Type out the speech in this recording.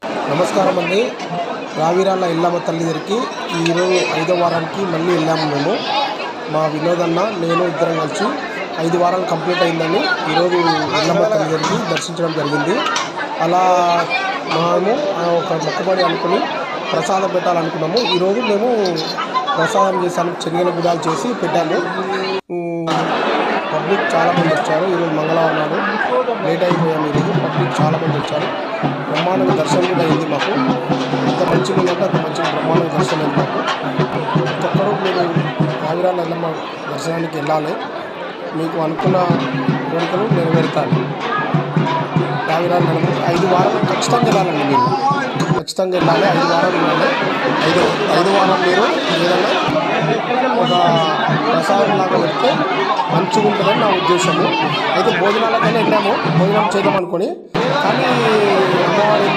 నమస్కారం అండి. రావిరాల ఎల్లమ్మ తల్లి దగ్గరికి ఈరోజు 5వ వారానికి మళ్ళీ వెళ్ళాము మేము. మా వినోద్ అన్న నేను ఇద్దరం కలిసి 5 వారాలు కంప్లీట్ అయిందని ఈరోజు ఎల్లమ్మ తల్లి దగ్గరికి దర్శించడం జరిగింది. అలా మేము ఒక మొక్కుబడి అనుకుని ప్రసాదం పెట్టాలనుకున్నాము. ఈరోజు మేము ప్రసాదం చేసాము, శనగల గుడాలు చేసి పెట్టాము. పబ్లిక్ చాలామంది వచ్చారు. ఈరోజు మంగళవారం నాడు లేట్ అయిపోయాము. ఈరోజు పబ్లిక్ చాలామంది వచ్చారు. బ్రహ్మాండంగా దర్శనం కూడా అయింది మాకు. ఎంత మంచిగా ఉందంటే అంత మంచిగా బ్రహ్మాండంగా దర్శనం అయింది మాకు. ప్రతి ఒక్కరూ మీరు రావిరాల ఎల్లమ్మ దర్శనానికి వెళ్ళాలి. మీకు అనుకున్న కోరికలు నెరవేరుతాయి. రావిరాల ఎల్లమ్మ 5 వారాలు ఖచ్చితంగా వెళ్ళాలండి. మీరు ఖచ్చితంగా వెళ్ళాలి. 5 వారాలు ఉండాలి. 5 వారం మీరు ఏదైనా ఒక ప్రసాదం లాగా పెడితే మంచిగా ఉంటుందని నా ఉద్దేశము. అయితే భోజనాలకైనా వెళ్ళాము, భోజనం చేద్దాం అనుకొని. కానీ అమ్మవారి